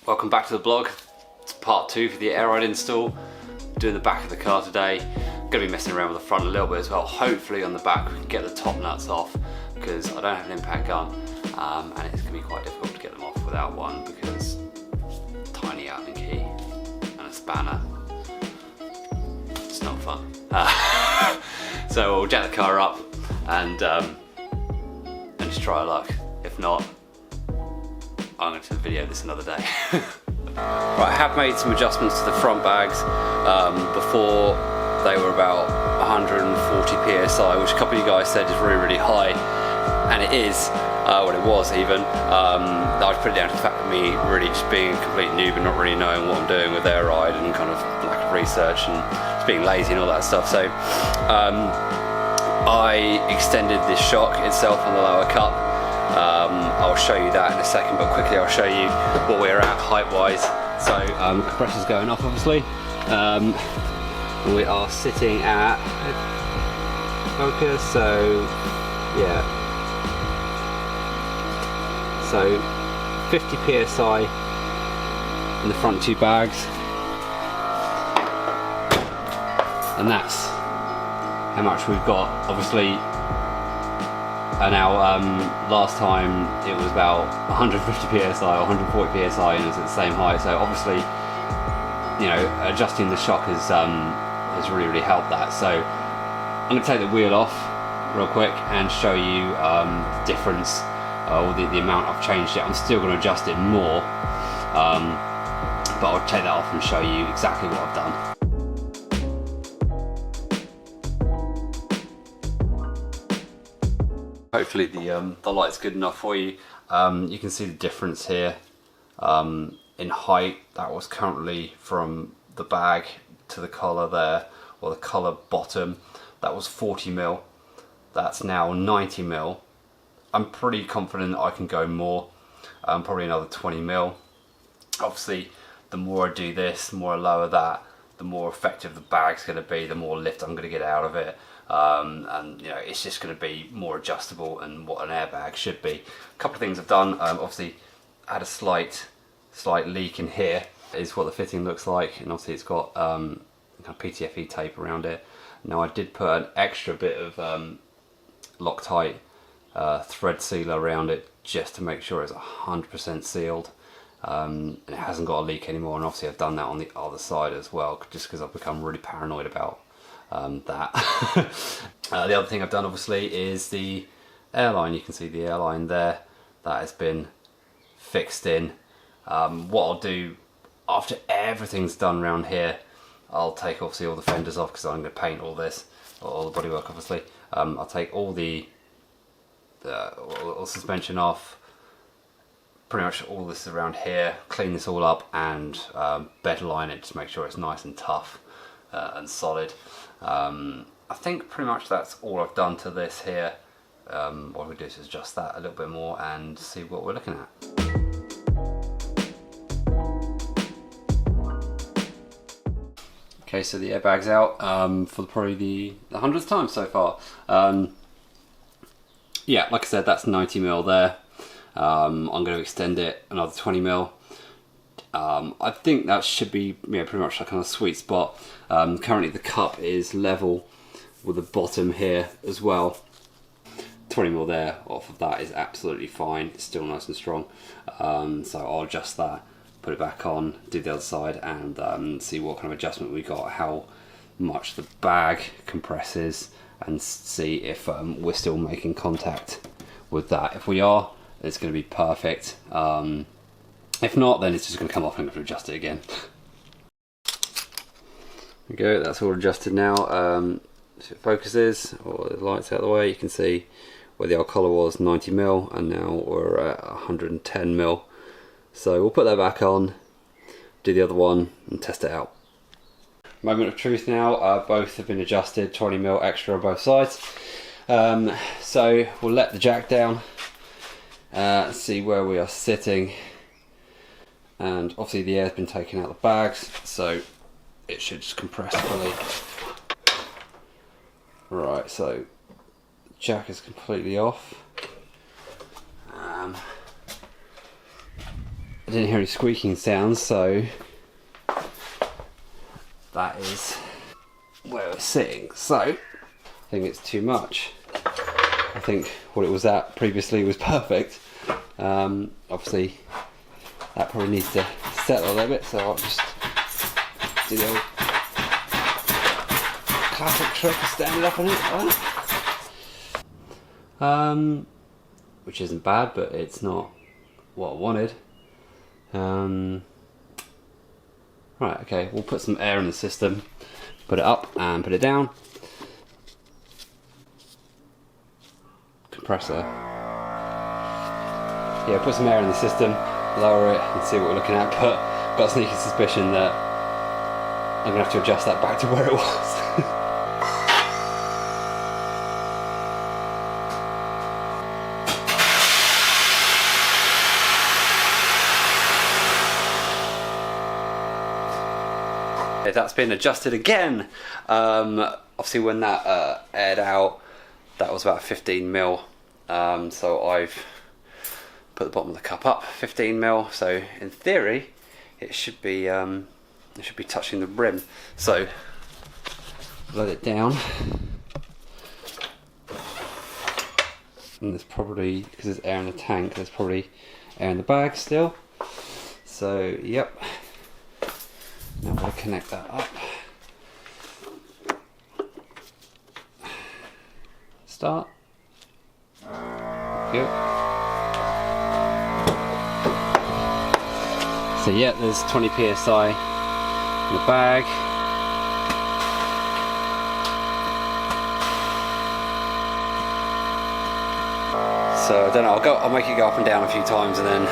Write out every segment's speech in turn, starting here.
Welcome back to the blog. It's part 2 for the air ride install. Doing the back of the car today. Going to be messing around with the front a little bit as well. Hopefully on the back we can get the top nuts off because I don't have an impact gun and it's going to be quite difficult to get them off without one because tiny Allen key and a spanner. It's not fun. So we'll jack the car up and just try our luck. If not, I'm going to video this another day. Right, I have made some adjustments to the front bags. Before they were about 140 psi, which a couple of you guys said is really high, and it is. Well, it was even. I would put it down to the fact of me really just being a complete noob and not really knowing what I'm doing with air ride and kind of lack of research and just being lazy and all that stuff. So I extended this shock itself on the lower cup. I'll show you that in a second, but quickly I'll show you what we're at height-wise. So compressor's going off, obviously. We are sitting at focus, so yeah. So 50 psi in the front two bags, and that's how much we've got. Obviously. And now, last time it was about 150 psi or 140 psi, and it's at the same height. So obviously, you know, adjusting the shock has really helped that. So I'm going to take the wheel off real quick and show you the difference, or the amount I've changed it. I'm still going to adjust it more, but I'll take that off and show you exactly what I've done. Hopefully the light's good enough for you. You can see the difference here in height. That was currently from the bag to the collar there, or the collar bottom. That was 40 mil. That's now 90 mil. I'm pretty confident I can go more, probably another 20 mil. Obviously, the more I do this, the more I lower that, the more effective the bag's going to be, the more lift I'm going to get out of it. And you know, it's just going to be more adjustable and what an airbag should be. A couple of things I've done, obviously had a slight leak in here, is what the fitting looks like, and obviously it's got kind of PTFE tape around it. Now I did put an extra bit of Loctite thread sealer around it just to make sure it's 100% sealed, and it hasn't got a leak anymore. And obviously I've done that on the other side as well, just because I've become really paranoid about that. The other thing I've done obviously is the airline. You can see the airline there, that has been fixed in. What I'll do after everything's done around here, I'll take obviously all the fenders off because I'm going to paint all this, all the bodywork obviously. I'll take all the suspension off, pretty much all this around here, clean this all up and bed line it to make sure it's nice and tough and solid. I think pretty much that's all I've done to this here. What we do is adjust that a little bit more and see what we're looking at. Okay, so the airbag's out for probably the 100th time so far. Yeah, like I said, that's 90 mil there. I'm going to extend it another 20 mil. I think that should be, yeah, pretty much like kind of sweet spot. Currently the cup is level with the bottom here as well. 20 mil there off of that is absolutely fine. It's still nice and strong. So I'll adjust that, put it back on, do the other side, and see what kind of adjustment we got, how much the bag compresses, and see if we're still making contact with that. If we are, it's going to be perfect. If not, then it's just going to come off and I'm going to adjust it again. There we go, that's all adjusted now. So it focuses, or the light's out of the way, you can see where the old collar was 90 mil and now we're at 110 mil. So we'll put that back on, do the other one and test it out. Moment of truth now, both have been adjusted, 20 mil extra on both sides. So we'll let the jack down, see where we are sitting. And obviously the air's been taken out of the bags, so it should just compress fully. Right, so the jack is completely off. I didn't hear any squeaking sounds, so that is where it's sitting. So I think it's too much. I think what it was at previously was perfect. Obviously that probably needs to settle a little bit, so I'll just do the old classic trick of standing up on it. Which isn't bad, but it's not what I wanted. Right, okay, we'll put some air in the system, put it up and put it down. Compressor. Yeah, put some air in the system, lower it and see what we're looking at, but I've got a sneaky suspicion that I'm going to have to adjust that back to where it was. That's been adjusted again. Obviously when that aired out, that was about 15 mil. So I've put the bottom of the cup up 15 mil. So in theory, it should be touching the rim. So let it down. And there's probably, because there's air in the tank, there's probably air in the bag still. So yep. Now I'm going to connect that up. Start. Good. So yeah, there's 20 psi in the bag. So I don't know, I'll make it go up and down a few times, and then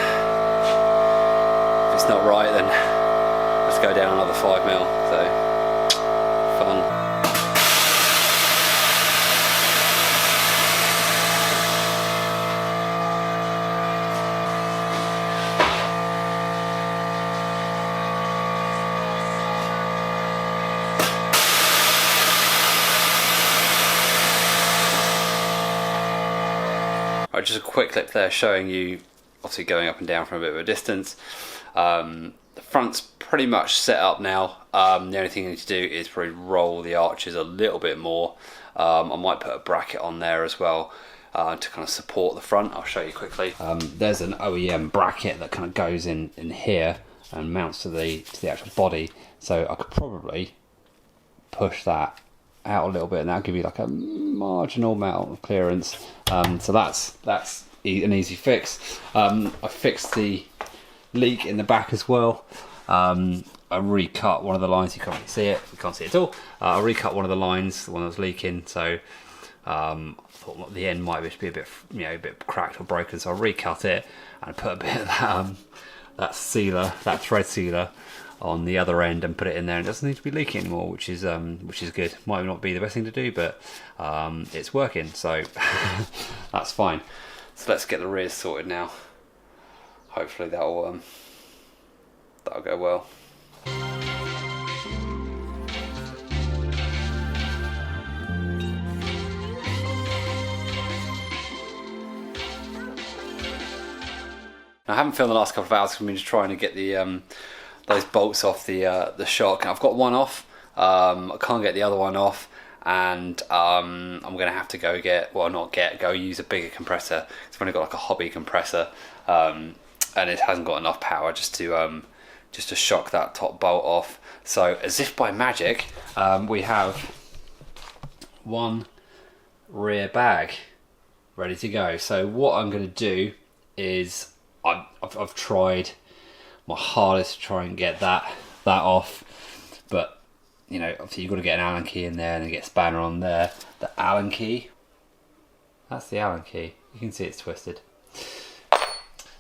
if it's not right, then let's go down another 5 mil. So fun. Right, just a quick clip there showing you obviously going up and down from a bit of a distance. The front's pretty much set up now. The only thing you need to do is probably roll the arches a little bit more. I might put a bracket on there as well to kind of support the front. I'll show you quickly. There's an OEM bracket that kind of goes in here and mounts to the actual body. So I could probably push that out a little bit, and that'll give you like a marginal amount of clearance. So that's an easy fix. I fixed the leak in the back as well. I recut one of the lines. You can't really see it. You can't see it at all. I recut one of the lines, the one that was leaking. So I thought the end might just be a bit, a bit cracked or broken. So I recut it and put a bit of that sealer, that thread sealer, on the other end and put it in there. And it doesn't need to be leaking anymore, which is good. Might not be the best thing to do, but it's working. So that's fine. So let's get the rears sorted now. Hopefully that'll go well. I haven't filmed the last couple of hours because I've been just trying to get the those bolts off the shock. I've got one off. I can't get the other one off, and I'm gonna have to go go use a bigger compressor. I've only got like a hobby compressor, and it hasn't got enough power just to shock that top bolt off. So as if by magic, we have one rear bag ready to go. So what I'm going to do is I've tried my hardest to try and get that off, but obviously you've got to get an Allen key in there and then get a spanner on there. The Allen key, that's the Allen key. You can see it's twisted.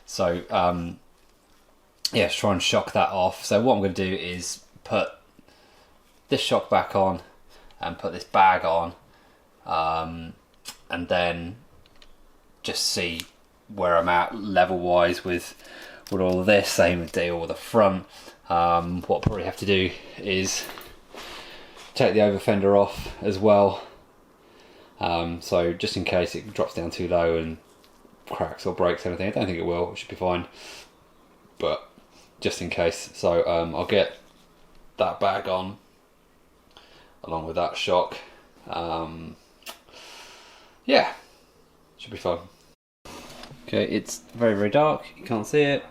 So yeah, try and shock that off. So what I'm going to do is put this shock back on and put this bag on, and then just see where I'm at level wise with all of this. Same deal with the front. What I'll probably have to do is take the over fender off as well, so just in case it drops down too low and cracks or breaks anything. I don't think it will, it should be fine, but just in case. So I'll get that bag on along with that shock. Yeah, should be fun. Okay, it's very, very dark, you can't see it.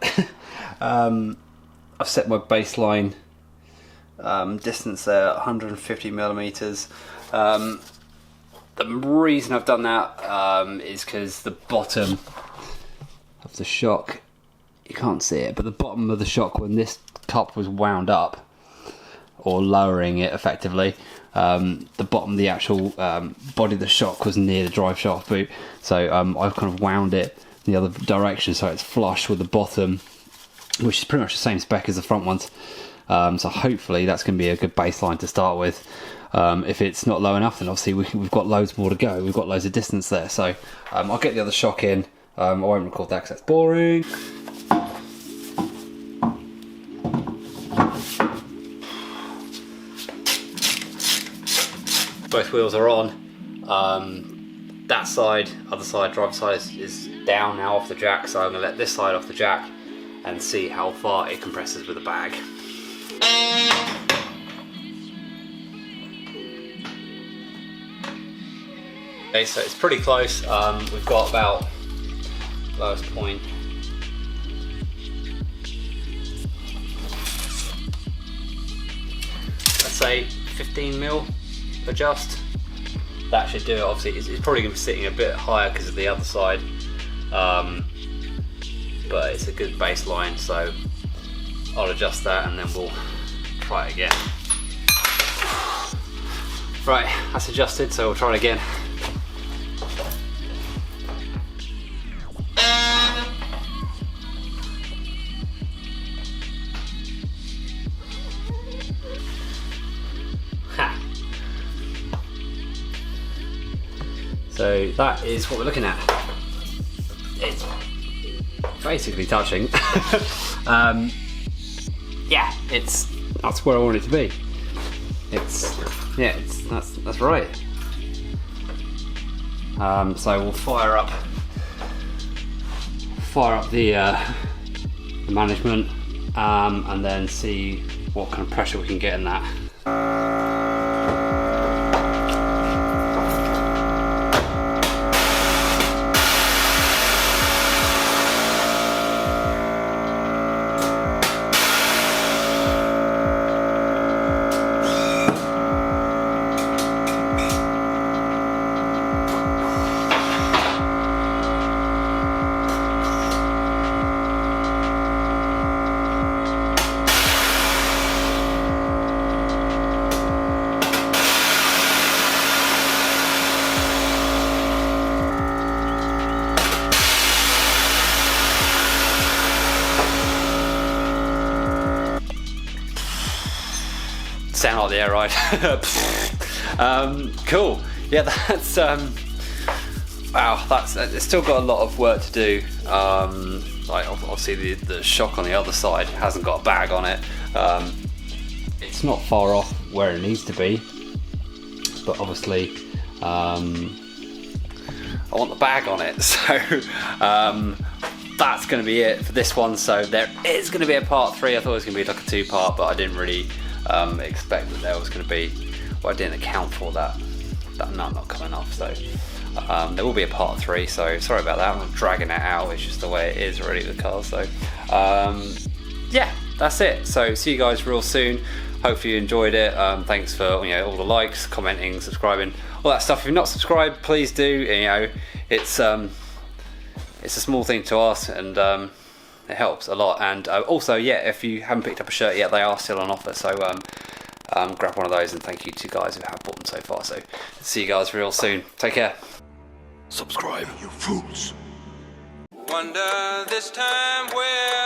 I've set my baseline distance there at 150 millimeters. The reason I've done that is because the bottom of the shock, you can't see it, but the bottom of the shock, when this cup was wound up, or lowering it effectively, the bottom, the actual body of the shock was near the drive shaft boot, so I've kind of wound it the other direction so it's flush with the bottom, which is pretty much the same spec as the front ones. So hopefully that's going to be a good baseline to start with. If it's not low enough, then obviously we've got loads more to go. We've got loads of distance there, so I'll get the other shock in. I won't record that because that's boring. Both wheels are on. That side, other side, driver side is down now off the jack, so I'm going to let this side off the jack and see how far it compresses with the bag. Okay, so it's pretty close. We've got about lowest point. Let's say 15 mil adjust. That should do it. Obviously it's probably going to be sitting a bit higher because of the other side, but it's a good baseline, so I'll adjust that and then we'll try it again. Right, that's adjusted, so we'll try it again. So that is what we're looking at. It's basically touching. Yeah, that's where I want it to be. That's right. So we'll fire up the management and then see what kind of pressure we can get in that. Sound like the air ride. Cool. Yeah, that's wow. It's still got a lot of work to do. Like obviously the shock on the other side hasn't got a bag on it. It's not far off where it needs to be, but obviously I want the bag on it. So that's going to be it for this one. So there is going to be a part 3. I thought it was going to be like a 2-part, but I didn't really expect that there was going to be, well, I didn't account for that nut not coming off, so there will be a part 3, so sorry about that. I'm not dragging it out, it's just the way it is really, the car. So yeah, that's it. So see you guys real soon. Hopefully you enjoyed it. Thanks for all the likes, commenting, subscribing, all that stuff. If you're not subscribed, please do. It's a small thing to ask, and it helps a lot. And also, yeah, if you haven't picked up a shirt yet, they are still on offer, so grab one of those, and thank you to guys who have bought them so far. So see you guys real soon. Take care. Subscribe, you fools. Wonder this time where